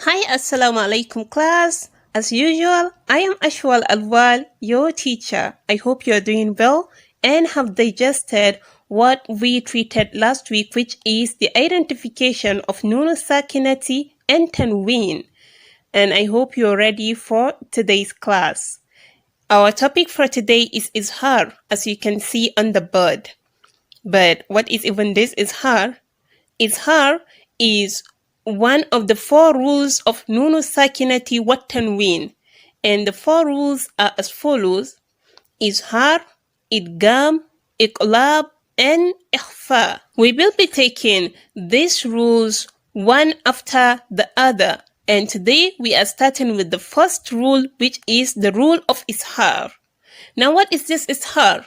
Hi, Assalamu alaikum class. As usual, I am ashwalalwal, your teacher. I hope you're doing well and have digested what we treated last week, which is the identification of Nunus Sakinati and Tanween. And I hope you're ready for today's class. Our topic for today is Izhar, as you can see on the board. But what is even this Izhar? Izhar is one of the 4 rules of Nunus Sakinati wa Tanween, and the 4 rules are as follows: Izhar, Idgham, Iqlab, and Ikhfa. We will be taking these rules one after the other, and today we are starting with the first rule, which is the rule of Izhar. Now, what is this Izhar?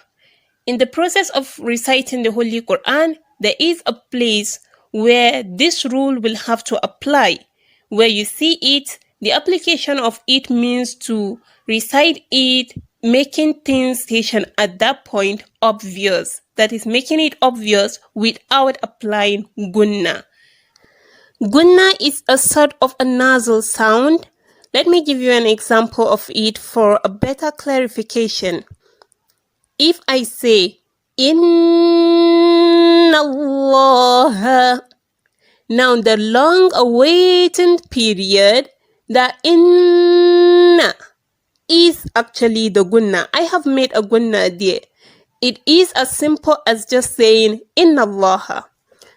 In the process of reciting the Holy Qur'an, there is a place where this rule will have to apply. Where you see it, the application of it means to recite it, making things station at that point obvious. That is, making it obvious without applying gunna. Gunna is a sort of a nasal sound. Let me give you an example of it for a better clarification. If I say, Inna Allah, now the long-awaited period, the inna is actually the gunna. I have made a gunna there. It is as simple as just saying Inna Allah.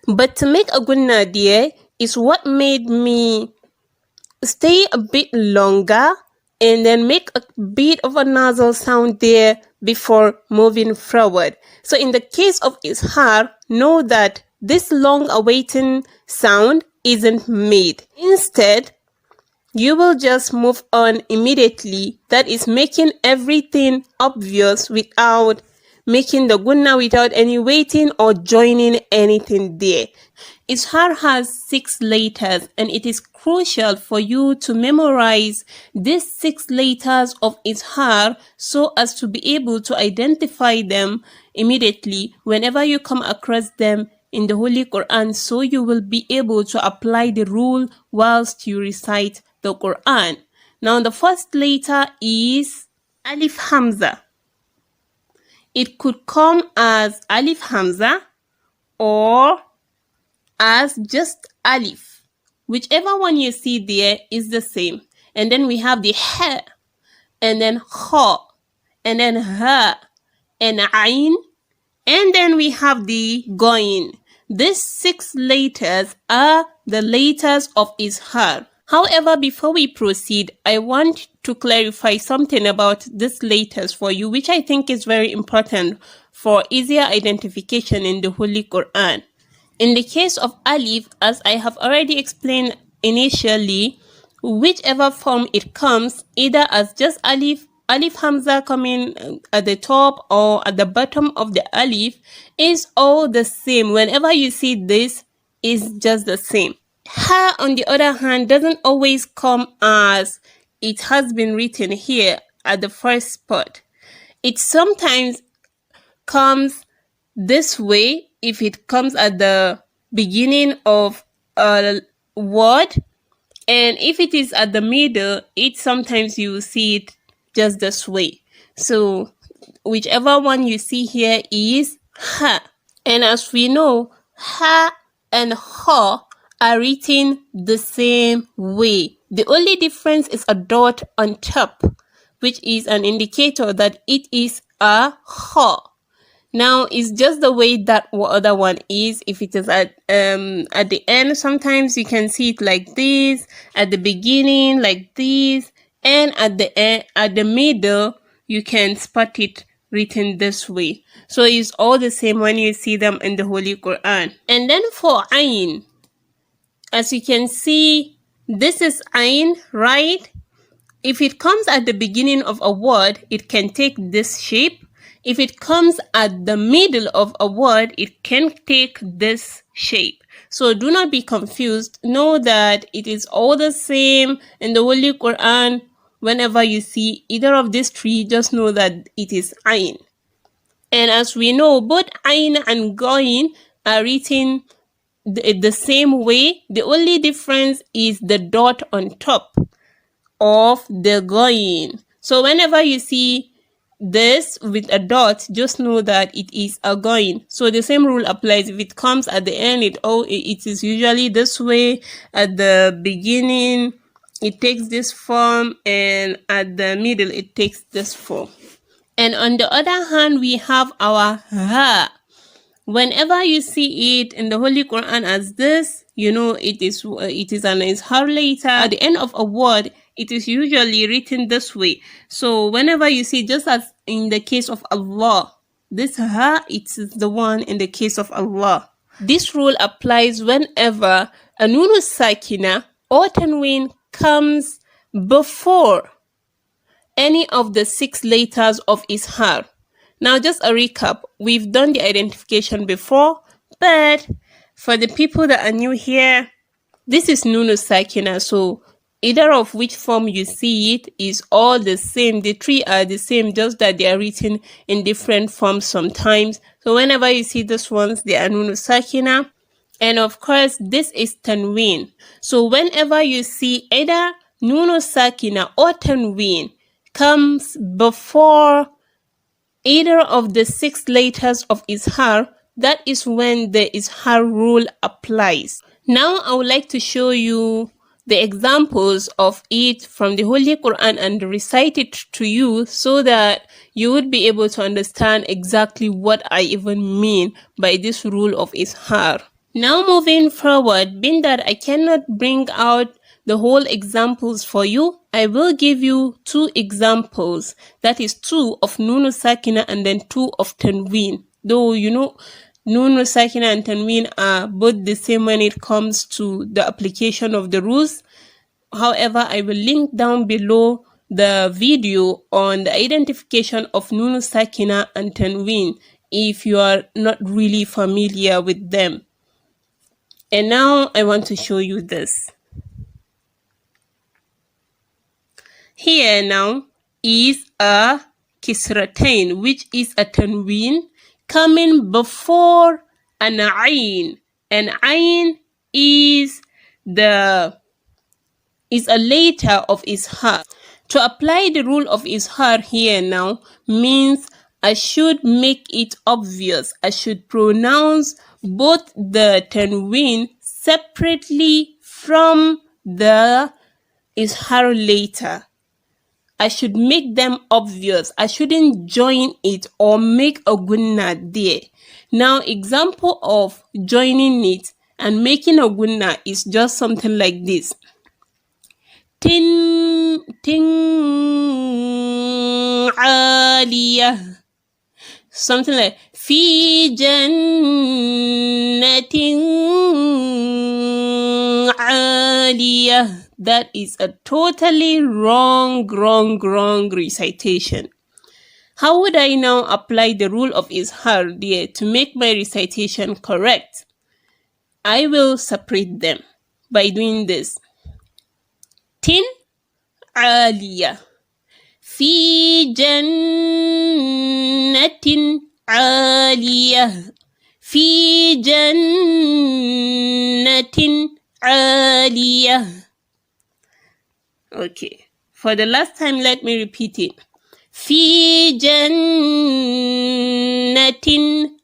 But to make a gunna there is what made me stay a bit longer and then make a bit of a nasal sound there before moving forward. So in the case of Izhar, know that this long-awaiting sound isn't made. Instead, you will just move on immediately. That is making everything obvious without making the gunna, without any waiting or joining anything there. Izhar has 6 letters, and it is crucial for you to memorize these 6 letters of Izhar so as to be able to identify them immediately whenever you come across them in the Holy Quran, so you will be able to apply the rule whilst you recite the Quran. Now, the first letter is Alif Hamza. It could come as Alif Hamza or as just Alif. Whichever one you see there is the same. And then we have the Ha, and then Kha, and then Ha, and Ain, and then we have the Goin. These 6 letters are the letters of Izhar. However, before we proceed, I want to clarify something about these letters for you, which I think is very important for easier identification in the Holy Quran. In the case of Alif, as I have already explained initially, whichever form it comes, either as just Alif Hamza coming at the top or at the bottom of the Alif, is all the same. Whenever you see this, is just the same. Ha, on the other hand, doesn't always come as it has been written here at the first spot. It sometimes comes this way if it comes at the beginning of a word, and if it is at the middle, sometimes you will see it just this way. So whichever one you see here is Ha. And as we know, Ha and Ha are written the same way. The only difference is a dot on top, which is an indicator that it is a Ha. Now, it's just the way that other one is. If it is at the end, sometimes you can see it like this, at the beginning like this, and at the end, at the middle, you can spot it written this way. So it's all the same when you see them in the Holy Quran. And then for Ain, as you can see, this is Ain, right? If it comes at the beginning of a word, it can take this shape. If it comes at the middle of a word, it can take this shape. So do not be confused. Know that it is all the same in the Holy Quran. Whenever you see either of these 3, just know that it is Ain. And as we know, both Ain and Goin are written the same way. The only difference is the dot on top of the going. So whenever you see this with a dot, just know that it is a going. So the same rule applies. If it comes at the end, it is usually this way. At the beginning, it takes this form, and at the middle, it takes this form. And on the other hand, we have our ha. Whenever you see it in the Holy Quran as this, you know it is an izhar later. At the end of a word, it is usually written this way. So whenever you see, just as in the case of Allah, this ha, it is the one in the case of Allah. This rule applies whenever a Nunus Sakinati or Tanween comes before any of the 6 letters of Izhar. Now, just a recap. We've done the identification before, but for the people that are new here, this is Nunus Sakinati. So either of which form you see it is all the same. The 3 are the same, just that they are written in different forms sometimes. So whenever you see these ones, they are Nunus Sakinati. And of course, this is Tanween. So whenever you see either Nunus Sakinati or Tanween comes before either of the 6 letters of Izhar, that is when the Izhar rule applies. Now I would like to show you the examples of it from the Holy Quran and recite it to you so that you would be able to understand exactly what I even mean by this rule of Izhar. Now moving forward, being that I cannot bring out the whole examples for you, I will give you 2 examples. That is 2 of Nunus Sakinati and then 2 of Tanween. Though, you know, Nunus Sakinati and Tanween are both the same when it comes to the application of the rules. However, I will link down below the video on the identification of Nunus Sakinati and Tanween if you are not really familiar with them. And now I want to show you this. Here now is a Kisratain, which is a Tanween coming before an Ayn. And Ayn is a letter of Izhar. To apply the rule of Izhar here now means I should make it obvious. I should pronounce both the Tanween separately from the Izhar letter. I should make them obvious. I shouldn't join it or make a gunna there. Now, example of joining it and making a gunna is just something like this. Tin aliyah. Something like fi jannatin aliyah. That is a totally wrong recitation. How would I now apply the rule of Izhar there to make my recitation correct? I will separate them by doing this. Tin aliyah. Fi jannatin aliyah. Fi jannatin aliyah. Okay, for the last time, let me repeat it. Fi jannatin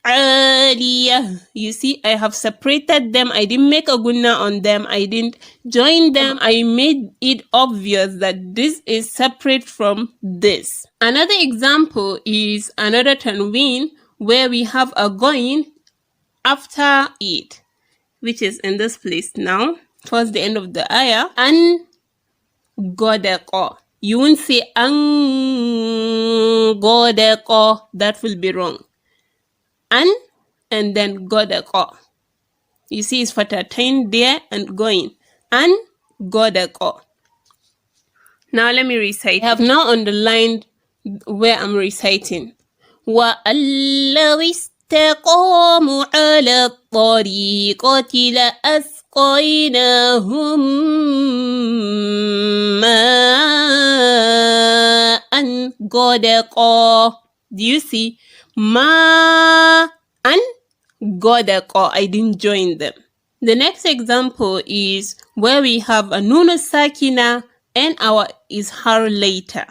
aliyah. You see, I have separated them. I didn't make a gunna on them. I didn't join them. I made it obvious that this is separate from this. Another example is another Tanween where we have a going after it, which is in this place now, towards the end of the ayah. And Godeqo. You won't say Godeqo. That will be wrong. And then Godeqo. You see it's fatatain there and going. And Godeqo. Now let me recite. I have now underlined where I'm reciting. وَأَلَّوِ اسْتَقَامُوا عَلَى الطَّرِيقَةِ لَأَسْقَيْنَاهُمْ مَاءً غَدَقًا. Do you see? Ma and Godeqo. I didn't join them. The next example is where we have a Nunus Sakinati and our Izhar later.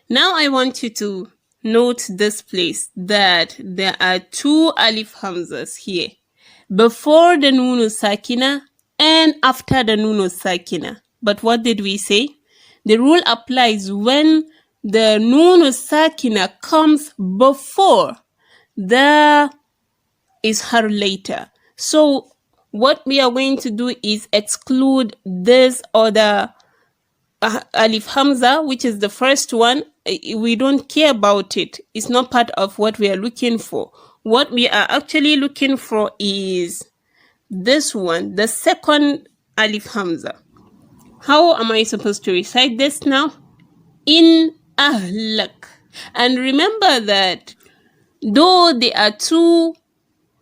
Now I want you to note this place that there are two alif hamzas here, before the Nunus Sakinati and after the Nunus Sakinati. But what did we say? The rule applies when the Nunus Sakinati comes before the Izhar later. So what we are going to do is exclude this other alif hamza, which is the first one. We don't care about it. It's not part of what we are looking for. What we are actually looking for is this one, the second alif hamza. How am I supposed to recite this now? In ahlak. And remember that though there are two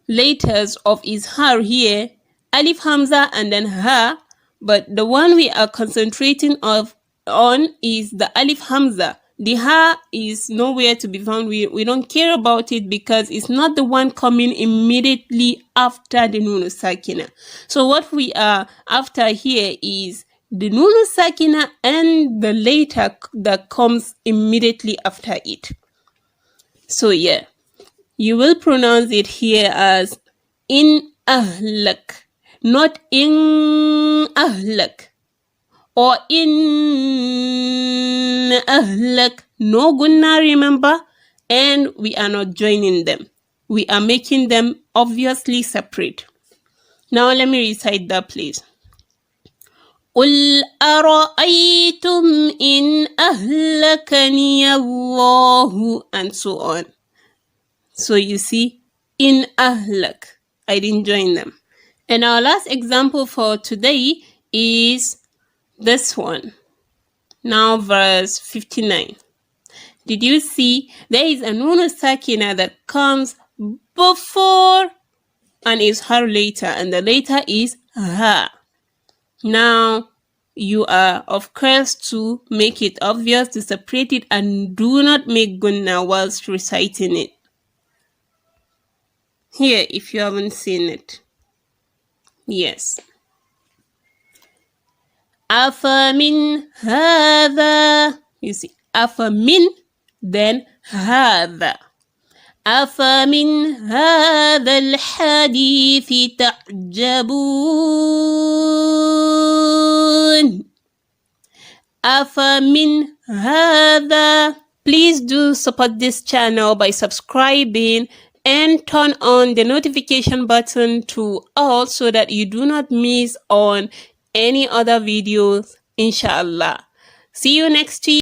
letters of izhar here, alif hamza and then ha, but the one we are concentrating on is the alif hamza. The ha is nowhere to be found. We don't care about it because it's not the one coming immediately after the Nunus Sakinati. So what we are after here is the Nunus Sakinati and the later that comes immediately after it. So yeah, you will pronounce it here as in ahlak, not in ahlak, or in ahlak. No gunna, remember, and we are not joining them. We are making them obviously separate. Now let me recite that, please. قُلْ أَرَأَيْتُمْ إِنْ أَهْلَكَنِيَ اللَّهُ, and so on. So you see, in ahlak, I didn't join them. And our last example for today is this one. Now verse 59. Did you see there is a Nunus Sakinati that comes before and izhar later, and the later is ha. Now you are of course to make it obvious to separate it and do not make gunna whilst reciting it. Here, if you haven't seen it. Yes. أَفَمِنْ هَذَا. You see, أَفَمِنْ, then هَذَا. أَفَمِنْ هَذَا الْحَدِيثِ تَعْجَبُونَ. أَفَمِنْ هَذَا. Please do support this channel by subscribing and turn on the notification button to all so that you do not miss on any other videos, inshallah. See you next week.